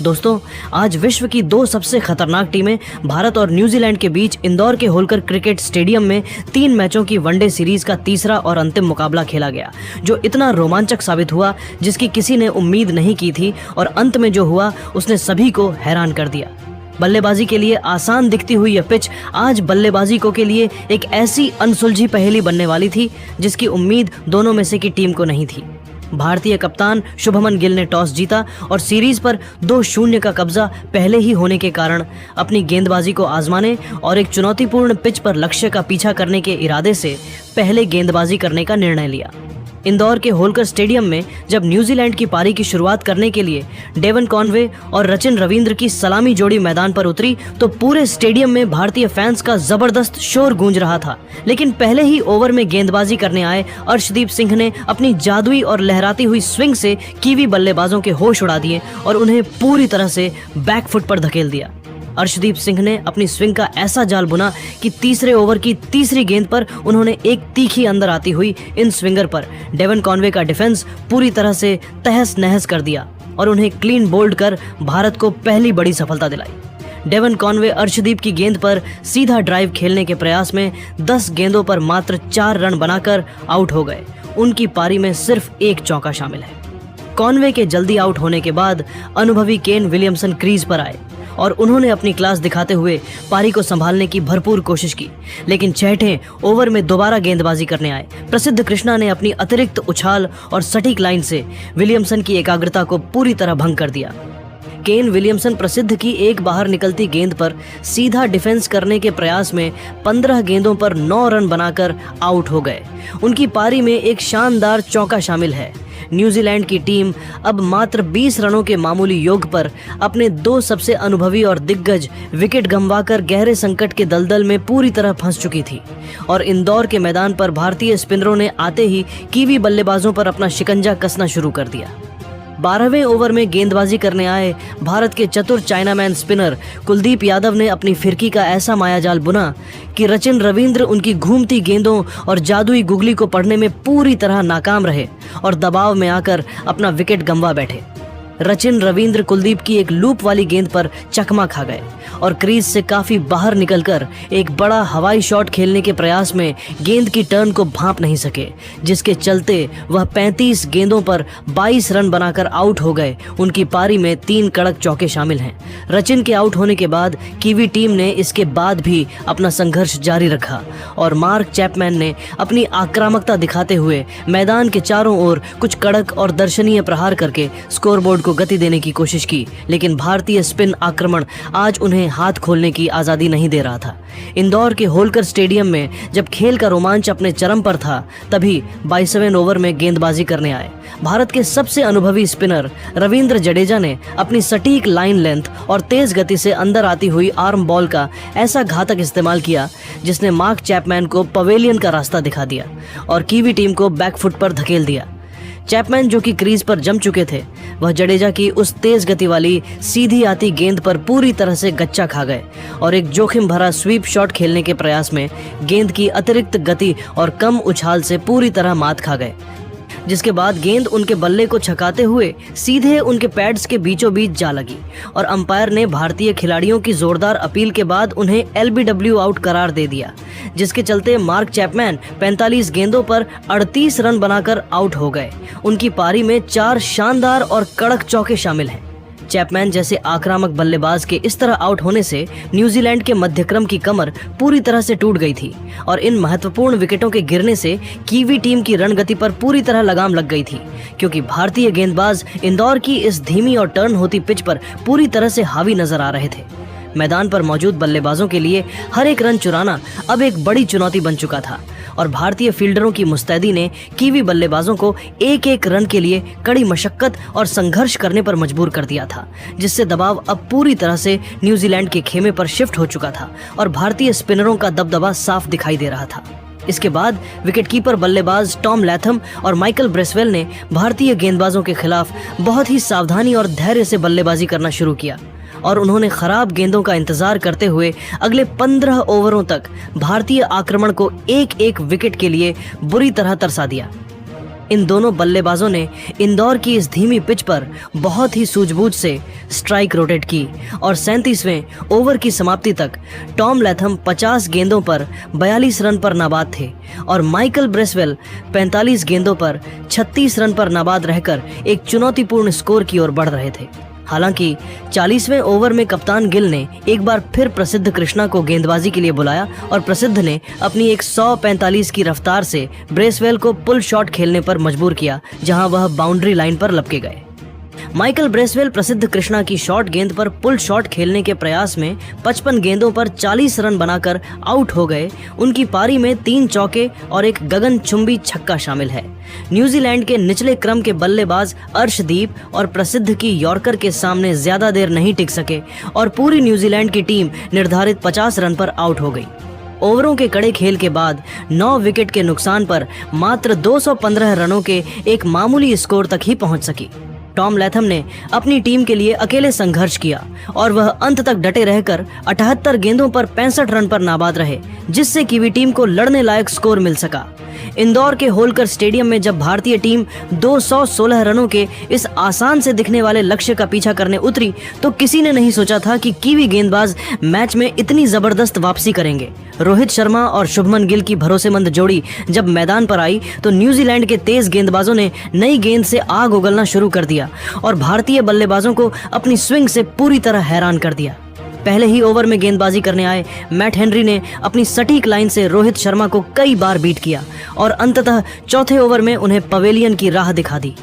दोस्तों, आज विश्व की दो सबसे खतरनाक टीमें भारत और न्यूजीलैंड के बीच इंदौर के होलकर क्रिकेट स्टेडियम में 3 मैचों की वनडे सीरीज का तीसरा और अंतिम मुकाबला खेला गया, जो इतना रोमांचक साबित हुआ जिसकी किसी ने उम्मीद नहीं की थी। और अंत में जो हुआ उसने सभी को हैरान कर दिया। बल्लेबाजी के लिए आसान दिखती हुई यह पिच आज बल्लेबाजी के लिए एक ऐसी अनसुलझी पहेली बनने वाली थी जिसकी उम्मीद दोनों में से की टीम को नहीं थी। भारतीय कप्तान शुभमन गिल ने टॉस जीता और सीरीज पर 2-0 का कब्जा पहले ही होने के कारण अपनी गेंदबाजी को आजमाने और एक चुनौतीपूर्ण पिच पर लक्ष्य का पीछा करने के इरादे से पहले गेंदबाजी करने का निर्णय लिया। इंदौर के होलकर स्टेडियम में जब न्यूजीलैंड की पारी की शुरुआत करने के लिए डेवन कॉनवे और रचिन रविंद्र की सलामी जोड़ी मैदान पर उतरी तो पूरे स्टेडियम में भारतीय फैंस का जबरदस्त शोर गूंज रहा था। लेकिन पहले ही ओवर में गेंदबाजी करने आए अर्शदीप सिंह ने अपनी जादुई और लहराती हुई स्विंग से कीवी बल्लेबाजों के होश उड़ा दिए और उन्हें पूरी तरह से बैकफुट पर धकेल दिया। अर्शदीप सिंह ने अपनी स्विंग का ऐसा जाल बुना कि तीसरे ओवर की तीसरी गेंद पर उन्होंने एक तीखी अंदर आती हुई इन स्विंगर पर डेवन कॉनवे का डिफेंस पूरी तरह से तहस नहस कर दिया और उन्हें क्लीन बोल्ड कर भारत को पहली बड़ी सफलता दिलाई। डेवन कॉनवे अर्शदीप की गेंद पर सीधा ड्राइव खेलने के प्रयास में 10 गेंदों पर मात्र 4 रन बनाकर आउट हो गए। उनकी पारी में सिर्फ एक चौका शामिल है। कॉनवे के जल्दी आउट होने के बाद अनुभवी केन विलियमसन क्रीज पर आए और उन्होंने अपनी क्लास दिखाते हुए पारी को संभालने की भरपूर कोशिश की, लेकिन 6ठे ओवर में दोबारा गेंदबाजी करने आए प्रसिद्ध कृष्णा ने अपनी अतिरिक्त उछाल और सटीक लाइन से विलियमसन की एकाग्रता को पूरी तरह भंग कर दिया। केन विलियमसन प्रसिद्ध की एक बाहर निकलती गेंद पर सीधा डिफेंस करने के प्रयास में 15 गेंदों पर 9 रन बनाकर आउट हो गए। उनकी पारी में एक शानदार चौका शामिल है। न्यूजीलैंड की टीम अब मात्र 20 रनों के मामूली योग पर अपने 2 सबसे अनुभवी और दिग्गज विकेट गंवाकर गहरे संकट के दलदल में पूरी तरह फंस चुकी थी और इंदौर के मैदान पर भारतीय स्पिनरों ने आते ही कीवी बल्लेबाजों पर अपना शिकंजा कसना शुरू कर दिया। 12वें ओवर में गेंदबाजी करने आए भारत के चतुर चाइनामैन स्पिनर कुलदीप यादव ने अपनी फिरकी का ऐसा मायाजाल बुना कि रचिन रविंद्र उनकी घूमती गेंदों और जादुई गुगली को पढ़ने में पूरी तरह नाकाम रहे और दबाव में आकर अपना विकेट गंवा बैठे। रचिन रविंद्र कुलदीप की एक लूप वाली गेंद पर चकमा खा गए और क्रीज से काफी बाहर निकलकर एक बड़ा हवाई शॉट खेलने के प्रयास में गेंद की टर्न को भांप नहीं सके, जिसके चलते वह 35 गेंदों पर 22 रन बनाकर आउट हो गए। उनकी पारी में 3 कड़क चौके शामिल हैं। रचिन के आउट होने के बाद कीवी टीम ने इसके बाद भी अपना संघर्ष जारी रखा और मार्क चैपमैन ने अपनी आक्रामकता दिखाते हुए मैदान के चारों ओर कुछ कड़क और दर्शनीय प्रहार करके स्कोरबोर्ड को गति देने की कोशिश की, लेकिन भारतीय स्पिन आक्रमण आज उन्हें हाथ खोलने की आजादी नहीं दे रहा था। इंदौर के होलकर स्टेडियम में जब खेल का रोमांच अपने चरम पर था, तभी 22वें ओवर में गेंदबाजी करने आए भारत के सबसे अनुभवी स्पिनर रविंद्र जडेजा ने अपनी सटीक लाइन लेंथ और तेज गति से अंदर आती हुई आर्म बॉल का ऐसा घातक इस्तेमाल किया जिसने मार्क चैपमैन को पवेलियन का रास्ता दिखा दिया और कीवी टीम को बैकफुट पर धकेल दिया। चैपमैन जो कि क्रीज पर जम चुके थे, वह जडेजा की उस तेज गति वाली सीधी आती गेंद पर पूरी तरह से गच्चा खा गए और एक जोखिम भरा स्वीप शॉट खेलने के प्रयास में गेंद की अतिरिक्त गति और कम उछाल से पूरी तरह मात खा गए, जिसके बाद गेंद उनके बल्ले को छकाते हुए सीधे उनके पैड्स के बीचों बीच जा लगी और अंपायर ने भारतीय खिलाड़ियों की जोरदार अपील के बाद उन्हें LBW आउट करार दे दिया, जिसके चलते मार्क चैपमैन 45 गेंदों पर 38 रन बनाकर आउट हो गए। उनकी पारी में 4 शानदार और कड़क चौके शामिल हैं। चैपमैन जैसे आक्रामक बल्लेबाज के इस तरह आउट होने से न्यूजीलैंड के मध्यक्रम की कमर पूरी तरह से टूट गई थी और इन महत्वपूर्ण विकेटों के गिरने से कीवी टीम की रणगति पर पूरी तरह लगाम लग गई थी, क्योंकि भारतीय गेंदबाज इंदौर की इस धीमी और टर्न होती पिच पर पूरी तरह से हावी नजर आ रहे थे। मैदान पर मौजूद बल्लेबाजों के लिए हर एक रन चुराना अब एक बड़ी चुनौती बन चुका था और भारतीय फील्डरों की मुस्तैदी ने कीवी बल्लेबाजों को एक एक रन के लिए कड़ी मशक्कत और संघर्ष करने पर मजबूर कर दिया था, जिससे दबाव अब पूरी तरह से न्यूजीलैंड के खेमे पर शिफ्ट हो चुका था और भारतीय स्पिनरों का दबदबा साफ दिखाई दे रहा था। इसके बाद विकेटकीपर बल्लेबाज टॉम लैथम और माइकल ब्रेसवेल ने भारतीय गेंदबाजों के खिलाफ बहुत ही सावधानी और धैर्य से बल्लेबाजी करना शुरू किया और उन्होंने खराब गेंदों का इंतजार करते हुए अगले 15 ओवरों तक भारतीय आक्रमण को एक एक विकेट के लिए बुरी तरह तरसा दिया। इन दोनों बल्लेबाजों ने इंदौर की इस धीमी पिच पर बहुत ही सूझबूझ से स्ट्राइक रोटेट की और 37वें ओवर की समाप्ति तक टॉम लैथम 50 गेंदों पर 42 रन पर नाबाद थे और माइकल ब्रेसवेल 45 गेंदों पर 36 रन पर नाबाद रहकर एक चुनौतीपूर्ण स्कोर की ओर बढ़ रहे थे। हालांकि 40वें ओवर में कप्तान गिल ने एक बार फिर प्रसिद्ध कृष्णा को गेंदबाजी के लिए बुलाया और प्रसिद्ध ने अपनी 145 की रफ्तार से ब्रेसवेल को पुल शॉट खेलने पर मजबूर किया, जहां वह बाउंड्री लाइन पर लपके गए। माइकल ब्रेसवेल प्रसिद्ध कृष्णा की शॉर्ट गेंद पर पुल शॉट खेलने के प्रयास में 55 गेंदों पर 40 रन बनाकर आउट हो गए। उनकी पारी में 3 चौके और एक गगनचुंबी छक्का शामिल है। न्यूजीलैंड के निचले क्रम के बल्लेबाज अर्शदीप और प्रसिद्ध की यॉर्कर के सामने ज्यादा देर नहीं टिक सके और पूरी न्यूजीलैंड की टीम निर्धारित 50 रन पर आउट हो गई। ओवरों के कड़े खेल के बाद 9 विकेट के नुकसान पर मात्र 215 रनों के एक मामूली स्कोर तक ही पहुंच सकी। टॉम लैथम ने अपनी टीम के लिए अकेले संघर्ष किया और वह अंत तक डटे रहकर 78 गेंदों पर 65 रन पर नाबाद रहे, जिससे कीवी टीम को लड़ने लायक स्कोर मिल सका। इंदौर के होलकर स्टेडियम में जब भारतीय टीम 216 रनों के इस आसान से दिखने वाले लक्ष्य का पीछा करने उतरी तो किसी ने नहीं सोचा था कि कीवी गेंदबाज मैच में इतनी जबरदस्त वापसी करेंगे। रोहित शर्मा और शुभमन गिल की भरोसेमंद जोड़ी जब मैदान पर आई तो न्यूजीलैंड के तेज गेंदबाजों ने नई गेंद से आग उगलना शुरू कर दिया और भारतीय बल्लेबाजों को अपनी स्विंग से पूरी तरह हैरान कर दिया। पहले ही ओवर में गेंदबाजी करने आए मैट हेनरी ने अपनी सटीक लाइन से रोहित शर्मा को कई बार बीट किया और अंततः चौथे ओवर में उन्हें पवेलियन की राह दिखा दी।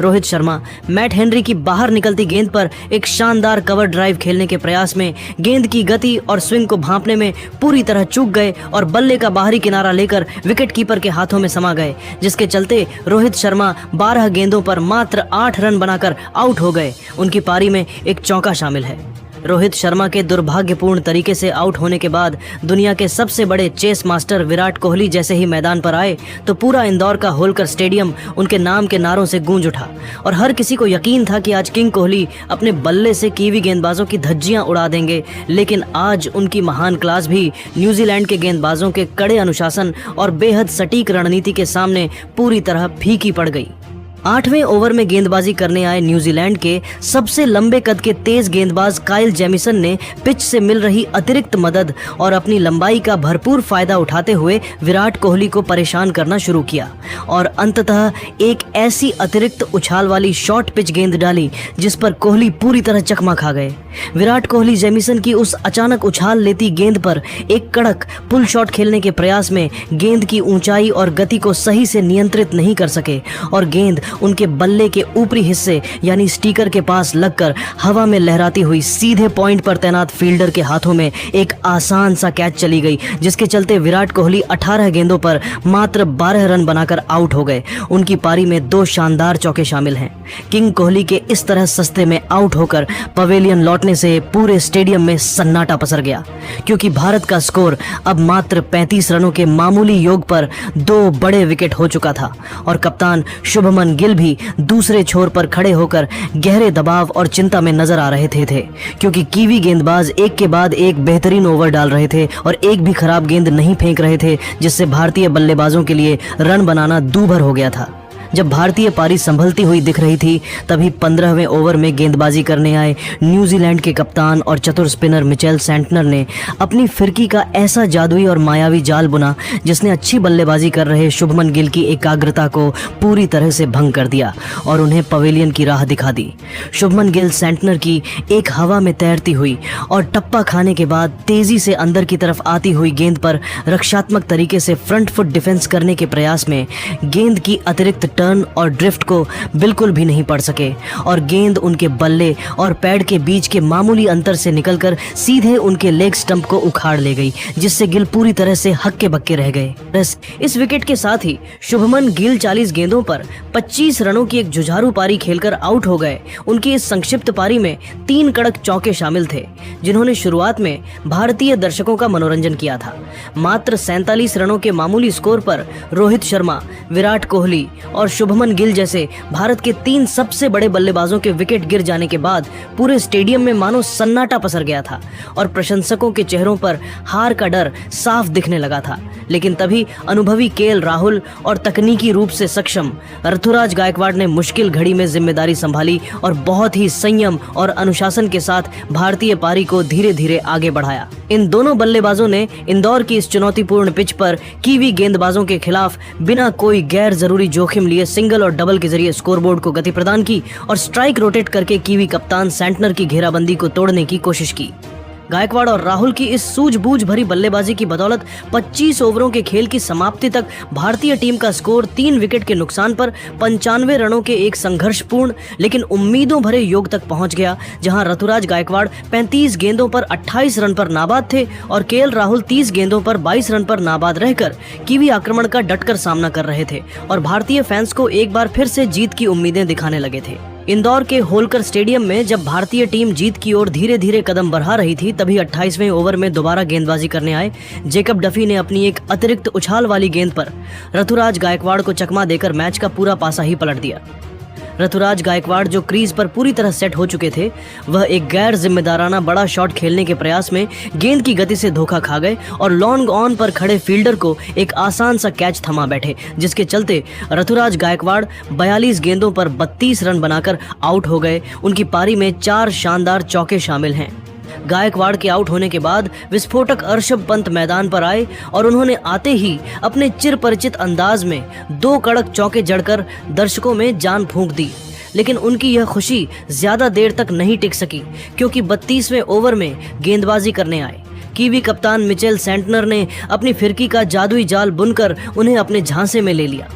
रोहित शर्मा मैट हेनरी की बाहर निकलती गेंद पर एक शानदार कवर ड्राइव खेलने के प्रयास में गेंद की गति और स्विंग को भांपने में पूरी तरह चूक गए और बल्ले का बाहरी किनारा लेकर विकेट कीपर के हाथों में समा गए, जिसके चलते रोहित शर्मा 12 गेंदों पर मात्र 8 रन बनाकर आउट हो गए। उनकी पारी में एक चौका शामिल है। रोहित शर्मा के दुर्भाग्यपूर्ण तरीके से आउट होने के बाद दुनिया के सबसे बड़े चेस मास्टर विराट कोहली जैसे ही मैदान पर आए तो पूरा इंदौर का होलकर स्टेडियम उनके नाम के नारों से गूंज उठा और हर किसी को यकीन था कि आज किंग कोहली अपने बल्ले से कीवी गेंदबाजों की धज्जियां उड़ा देंगे। लेकिन आज उनकी महान क्लास भी न्यूजीलैंड के गेंदबाजों के कड़े अनुशासन और बेहद सटीक रणनीति के सामने पूरी तरह फीकी पड़ गई। 8वें ओवर में गेंदबाजी करने आए न्यूजीलैंड के सबसे लंबे कद के तेज गेंदबाज काइल जेमिसन ने पिच से मिल रही अतिरिक्त मदद और अपनी लंबाई का भरपूर फायदा उठाते हुए विराट कोहली को परेशान करना शुरू किया और अंततः एक ऐसी अतिरिक्त उछाल वाली शॉर्ट पिच गेंद डाली जिस पर कोहली पूरी तरह चकमा खा गए। विराट कोहली जेमिसन की उस अचानक उछाल लेती गेंद पर एक कड़क पुल शॉट खेलने के प्रयास में गेंद की ऊंचाई और गति को सही से नियंत्रित नहीं कर सके और गेंद उनके बल्ले के ऊपरी हिस्से यानी स्टीकर के पास लगकर हवा में लहराती हुई सीधे पॉइंट पर तैनात फील्डर के हाथों में एक आसान सा कैच चली गई, जिसके चलते विराट कोहली 18 गेंदों पर मात्र 12 रन बनाकर आउट हो गए। उनकी पारी में 2 शानदार चौके शामिल हैं। किंग कोहली के इस तरह सस्ते में आउट होकर पवेलियन लौटने से पूरे स्टेडियम में सन्नाटा पसर गया, क्योंकि भारत का स्कोर अब मात्र 35 रनों के मामूली योग पर 2 बड़े विकेट हो चुका था और कप्तान शुभमन गिल भी दूसरे छोर पर खड़े होकर गहरे दबाव और चिंता में नजर आ रहे थे क्योंकि कीवी गेंदबाज एक के बाद एक बेहतरीन ओवर डाल रहे थे और एक भी खराब गेंद नहीं फेंक रहे थे, जिससे भारतीय बल्लेबाजों के लिए रन बनाना दूभर हो गया था। जब भारतीय पारी संभलती हुई दिख रही थी तभी 15वें ओवर में गेंदबाजी करने आए न्यूजीलैंड के कप्तान और चतुर स्पिनर मिचेल सेंटनर ने अपनी फिरकी का ऐसा जादुई और मायावी जाल बुना जिसने अच्छी बल्लेबाजी कर रहे शुभमन गिल की एकाग्रता को पूरी तरह से भंग कर दिया और उन्हें पवेलियन की राह दिखा दी। शुभमन गिल सेंटनर की एक हवा में तैरती हुई और टप्पा खाने के बाद तेजी से अंदर की तरफ आती हुई गेंद पर रक्षात्मक तरीके से फ्रंट फुट डिफेंस करने के प्रयास में गेंद की अतिरिक्त टर्न और ड्रिफ्ट को बिल्कुल भी नहीं पड़ सके और गेंद उनके बल्ले और पैड के बीच के मामूली अंतर से निकलकर सीधे उनके लेग स्टंप को उखाड़ ले गई, जिससे गिल पूरी तरह से हक्के बक्के रह गए। इस विकेट के साथ ही शुभमन गिल 40 गेंदों पर 25 रनों की एक जुझारू पारी खेलकर आउट हो गए। उनकी इस संक्षिप्त पारी में 3 कड़क चौके शामिल थे, जिन्होंने शुरुआत में भारतीय दर्शकों का मनोरंजन किया था। मात्र 47 रनों के मामूली स्कोर पर रोहित शर्मा, विराट कोहली और और शुभमन गिल जैसे भारत के 3 सबसे बड़े बल्लेबाजों के विकेट गिर जाने के बाद पूरे स्टेडियम में मानो सन्नाटा पसर गया था और प्रशंसकों के चेहरों पर हार का डर साफ दिखने लगा था। लेकिन तभी अनुभवी केएल राहुल और तकनीकी रूप से सक्षम ऋतुराज गायकवाड़ ने मुश्किल घड़ी में जिम्मेदारी संभाली और बहुत ही संयम और अनुशासन के साथ भारतीय पारी को धीरे धीरे आगे बढ़ाया। इन दोनों बल्लेबाजों ने इंदौर की इस चुनौतीपूर्ण पिच पर कीवी गेंदबाजों के खिलाफ बिना कोई गैर जरूरी जोखिम लिए सिंगल और डबल के जरिए स्कोरबोर्ड को गति प्रदान की और स्ट्राइक रोटेट करके कीवी कप्तान सेंटनर की घेराबंदी को तोड़ने की कोशिश की। गायकवाड़ और राहुल की इस सूझबूझ भरी बल्लेबाजी की बदौलत 25 ओवरों के खेल की समाप्ति तक भारतीय टीम का स्कोर 3 विकेट के नुकसान पर 95 रनों के एक संघर्षपूर्ण लेकिन उम्मीदों भरे योग तक पहुंच गया, जहां ऋतुराज गायकवाड़ 35 गेंदों पर 28 रन पर नाबाद थे और केएल राहुल 30 गेंदों पर 22 रन पर नाबाद रहकर कीवी आक्रमण का डटकर सामना कर रहे थे और भारतीय फैंस को एक बार फिर से जीत की उम्मीदें दिखाने लगे थे। इंदौर के होलकर स्टेडियम में जब भारतीय टीम जीत की ओर धीरे धीरे कदम बढ़ा रही थी, तभी 28वें ओवर में दोबारा गेंदबाजी करने आए जेकब डफी ने अपनी एक अतिरिक्त उछाल वाली गेंद पर ऋतुराज गायकवाड़ को चकमा देकर मैच का पूरा पासा ही पलट दिया। ऋतुराज गायकवाड़ जो क्रीज पर पूरी तरह सेट हो चुके थे, वह एक गैर जिम्मेदाराना बड़ा शॉट खेलने के प्रयास में गेंद की गति से धोखा खा गए और लॉन्ग ऑन पर खड़े फील्डर को एक आसान सा कैच थमा बैठे, जिसके चलते ऋतुराज गायकवाड़ 42 गेंदों पर 32 रन बनाकर आउट हो गए। उनकी पारी में 4 शानदार चौके शामिल हैं। गायकवाड़ के आउट होने के बाद विस्फोटक ऋषभ पंत मैदान पर आए और उन्होंने आते ही अपने चिर परिचित अंदाज में 2 कड़क चौके जड़कर दर्शकों में जान फूंक दी। लेकिन उनकी यह खुशी ज्यादा देर तक नहीं टिक सकी, क्योंकि 32वें ओवर में गेंदबाजी करने आए कीवी कप्तान मिचेल सेंटनर ने अपनी फिरकी का जादुई जाल बुनकर उन्हें अपने झांसे में ले लिया।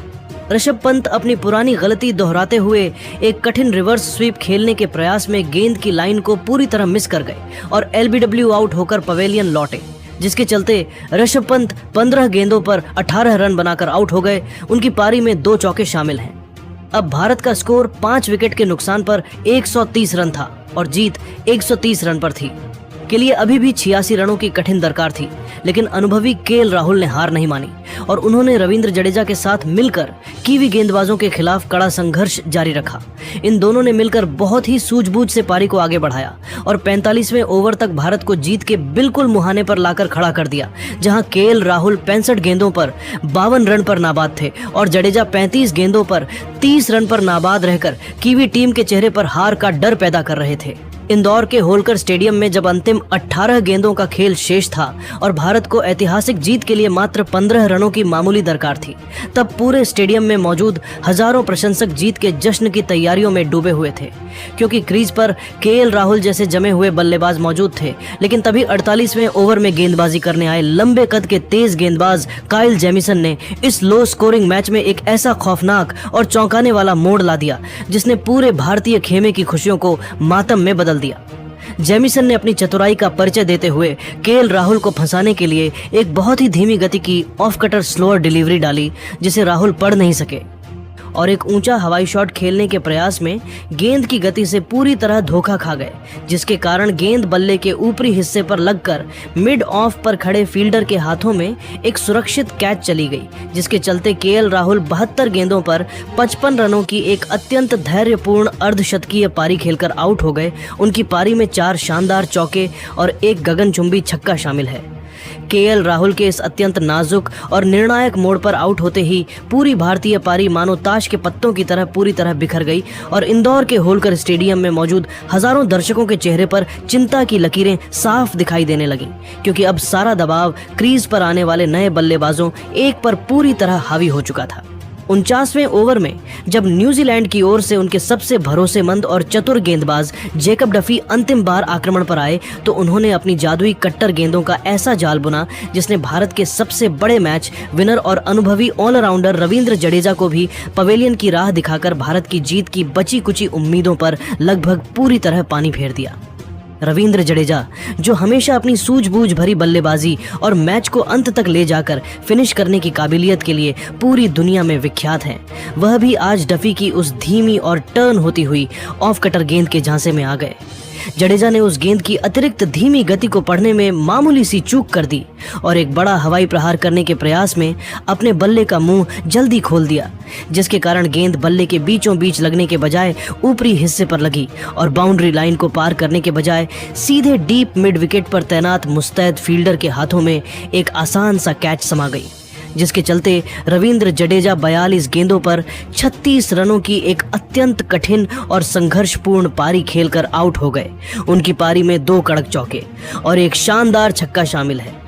ऋषभ पंत अपनी पुरानी गलती दोहराते हुए एक कठिन रिवर्स स्वीप खेलने के प्रयास में गेंद की लाइन को पूरी तरह मिस कर गए और एलबीडब्ल्यू आउट होकर पवेलियन लौटे, जिसके चलते ऋषभ पंत 15 गेंदों पर 18 रन बनाकर आउट हो गए। उनकी पारी में 2 चौके शामिल हैं। अब भारत का स्कोर 5 विकेट के नुकसान पर 130 रन था और जीत 130 रन पर थी। के लिए अभी भी 86 रनों की कठिन दरकार थी, लेकिन अनुभवी केएल राहुल ने हार नहीं मानी और उन्होंने रविंद्र जडेजा के साथ मिलकर कीवी गेंदबाजों के खिलाफ कड़ा संघर्ष जारी रखा। इन दोनों ने मिलकर बहुत ही सूझबूझ से पारी को आगे बढ़ाया और 45वें ओवर तक भारत को जीत के बिल्कुल मुहाने पर लाकर खड़ा कर दिया, जहां केएल राहुल 65 गेंदों पर 52 रन पर नाबाद थे और जडेजा 35 गेंदों पर 30 रन पर नाबाद रहकर कीवी टीम के चेहरे पर हार का डर पैदा कर रहे थे। इंदौर के होलकर स्टेडियम में जब अंतिम 18 गेंदों का खेल शेष था और भारत को ऐतिहासिक जीत के लिए मात्र 15 रनों की मामूली दरकार थी, तब पूरे स्टेडियम में मौजूद हजारों प्रशंसक जीत के जश्न की तैयारियों में डूबे हुए थे, क्योंकि क्रीज पर केएल राहुल जैसे जमे हुए बल्लेबाज मौजूद थे। लेकिन तभी 48वें ओवर में गेंदबाजी करने आए लंबे कद के तेज गेंदबाज काइल जेमिसन ने इस लो स्कोरिंग मैच में एक ऐसा खौफनाक और चौंकाने वाला मोड़ ला दिया, जिसने पूरे भारतीय खेमे की खुशियों को मातम में बदल दिया। जेमिसन ने अपनी चतुराई का परिचय देते हुए केएल राहुल को फंसाने के लिए एक बहुत ही धीमी गति की ऑफ कटर स्लोअर डिलीवरी डाली, जिसे राहुल पढ़ नहीं सके और एक ऊंचा हवाई शॉट खेलने के प्रयास में गेंद की गति से पूरी तरह धोखा खा गए, जिसके कारण गेंद बल्ले के ऊपरी हिस्से पर लगकर मिड ऑफ पर खड़े फील्डर के हाथों में एक सुरक्षित कैच चली गई, जिसके चलते केएल राहुल 72 गेंदों पर 55 रनों की एक अत्यंत धैर्यपूर्ण अर्धशतकीय पारी खेलकर आउट हो गए। उनकी पारी में 4 शानदार चौके और एक गगनचुंबी छक्का शामिल है। केएल राहुल के इस अत्यंत नाजुक और निर्णायक मोड़ पर आउट होते ही पूरी भारतीय पारी मानो ताश के पत्तों की तरह पूरी तरह बिखर गई और इंदौर के होलकर स्टेडियम में मौजूद हजारों दर्शकों के चेहरे पर चिंता की लकीरें साफ दिखाई देने लगीं, क्योंकि अब सारा दबाव क्रीज पर आने वाले नए बल्लेबाजों एक पर पूरी तरह हावी हो चुका था। 49वें ओवर में जब न्यूजीलैंड की ओर से उनके सबसे भरोसेमंद और चतुर गेंदबाज जेकब डफी अंतिम बार आक्रमण पर आए, तो उन्होंने अपनी जादुई कट्टर गेंदों का ऐसा जाल बुना जिसने भारत के सबसे बड़े मैच विनर और अनुभवी ऑलराउंडर रविंद्र जडेजा को भी पवेलियन की राह दिखाकर भारत की जीत की बची कुची उम्मीदों पर लगभग पूरी तरह पानी फेर दिया। रविंद्र जडेजा, जो हमेशा अपनी सूझबूझ भरी बल्लेबाजी और मैच को अंत तक ले जाकर फिनिश करने की काबिलियत के लिए पूरी दुनिया में विख्यात हैं, वह भी आज डफी की उस धीमी और टर्न होती हुई ऑफ कटर गेंद के झांसे में आ गए। जडेजा ने उस गेंद की अतिरिक्त धीमी गति को पढ़ने में मामूली सी चूक कर दी और एक बड़ा हवाई प्रहार करने के प्रयास में अपने बल्ले का मुंह जल्दी खोल दिया, जिसके कारण गेंद बल्ले के बीचों बीच लगने के बजाय ऊपरी हिस्से पर लगी और बाउंड्री लाइन को पार करने के बजाय सीधे डीप मिड विकेट पर तैनात मुस्तैद फील्डर के हाथों में एक आसान सा कैच समा गई, जिसके चलते रविंद्र जडेजा 42 गेंदों पर 36 रनों की एक अत्यंत कठिन और संघर्षपूर्ण पारी खेलकर आउट हो गए। उनकी पारी में 2 कड़क चौके और एक शानदार छक्का शामिल है।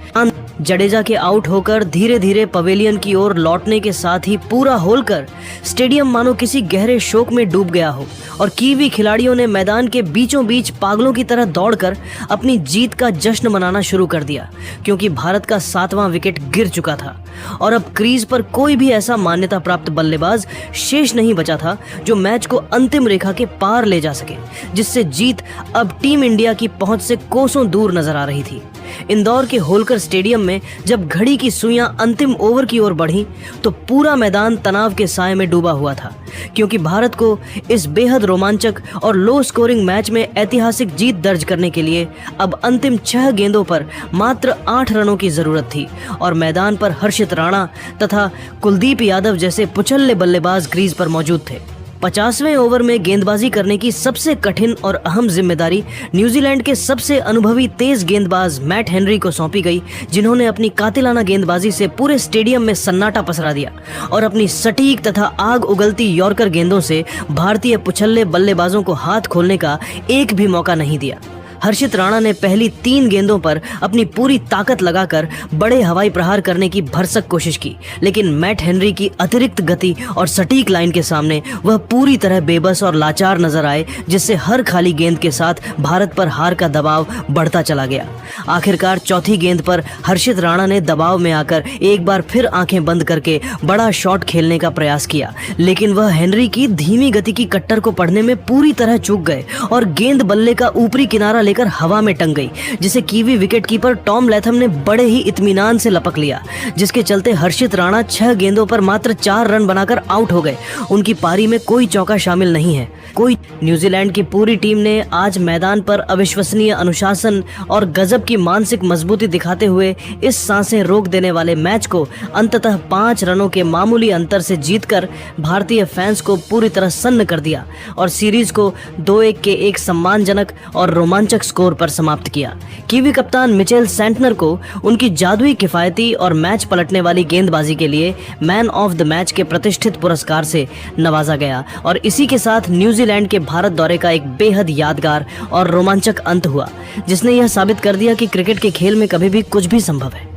जडेजा के आउट होकर धीरे धीरे पवेलियन की ओर लौटने के साथ ही पूरा होलकर स्टेडियम मानो किसी गहरे शोक में डूब गया हो और कीवी खिलाड़ियों ने मैदान के बीचों बीच पागलों की तरह दौड़कर अपनी जीत का जश्न मनाना शुरू कर दिया, क्योंकि भारत का 7वां विकेट गिर चुका था और अब क्रीज पर कोई भी ऐसा मान्यता प्राप्त बल्लेबाज शेष नहीं बचा था जो मैच को अंतिम रेखा के पार ले जा सके, जिससे जीत अब टीम इंडिया की पहुंच से कोसों दूर नजर आ रही थी। इंदौर के होलकर स्टेडियम में जब घड़ी की सुइयां अंतिम ओवर की ओर बढ़ी तो पूरा मैदान तनाव के साए में डूबा हुआ था, क्योंकि भारत को इस बेहद रोमांचक और लो स्कोरिंग मैच में ऐतिहासिक जीत दर्ज करने के लिए अब अंतिम 6 गेंदों पर मात्र 8 रनों की जरूरत थी और मैदान पर हर्षित राणा तथा कुलदीप यादव जैसे पुछल्ले बल्लेबाज क्रीज पर मौजूद थे। 50वें ओवर में गेंदबाजी करने की सबसे कठिन और अहम जिम्मेदारी न्यूजीलैंड के सबसे अनुभवी तेज गेंदबाज मैट हेनरी को सौंपी गई, जिन्होंने अपनी कातिलाना गेंदबाजी से पूरे स्टेडियम में सन्नाटा पसरा दिया और अपनी सटीक तथा आग उगलती यॉर्कर गेंदों से भारतीय पुछल्ले बल्लेबाजों को हाथ खोलने का एक भी मौका नहीं दिया। हर्षित राणा ने पहली 3 गेंदों पर अपनी पूरी ताकत लगाकर बड़े हवाई प्रहार करने की भरसक कोशिश की, लेकिन मैट हेनरी की अतिरिक्त गति और सटीक लाइन के सामने वह पूरी तरह बेबस और लाचार नजर आए, जिससे हर खाली गेंद के साथ भारत पर हार का दबाव बढ़ता चला गया। आखिरकार चौथी गेंद पर हर्षित राणा ने दबाव में आकर एक बार फिर आंखें बंद करके बड़ा शॉट खेलने का प्रयास किया, लेकिन वह हेनरी की धीमी गति की कट्टर को पढ़ने में पूरी तरह चूक गए और गेंद बल्ले का ऊपरी किनारा लेकर हवा में टंग गई, जिसे कीवी विकेटकीपर टॉम लैथम ने बड़े ही इत्मीनान से लपक लिया, जिसके चलते हर्षित राणा 6 गेंदों पर मात्र 4 रन बनाकर आउट हो गए। उनकी पारी में कोई चौका शामिल नहीं है। न्यूजीलैंड की पूरी टीम ने आज मैदान पर अविश्वसनीय अनुशासन और गजब की मानसिक मजबूती दिखाते हुए इस सांसें रोक देने वाले मैच को अंततः 5 रनों के मामूली अंतर से जीतकर भारतीय फैंस को पूरी तरह सन्न कर दिया और सीरीज को 2-1 के एक सम्मानजनक और रोमांचक स्कोर पर समाप्त किया। कीवी कप्तान मिचेल सैंटनर को उनकी जादुई किफायती और मैच पलटने वाली गेंदबाजी के लिए मैन ऑफ द मैच के प्रतिष्ठित पुरस्कार से नवाजा गया और इसी के साथ न्यूजीलैंड के भारत दौरे का एक बेहद यादगार और रोमांचक अंत हुआ, जिसने यह साबित कर दिया कि क्रिकेट के खेल में कभी भी कुछ भी संभव है।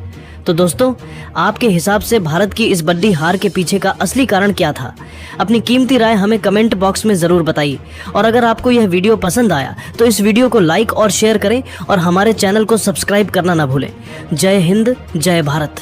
तो दोस्तों, आपके हिसाब से भारत की इस बड़ी हार के पीछे का असली कारण क्या था? अपनी कीमती राय हमें कमेंट बॉक्स में जरूर बताइए और अगर आपको यह वीडियो पसंद आया तो इस वीडियो को लाइक और शेयर करें और हमारे चैनल को सब्सक्राइब करना ना भूलें। जय हिंद, जय भारत।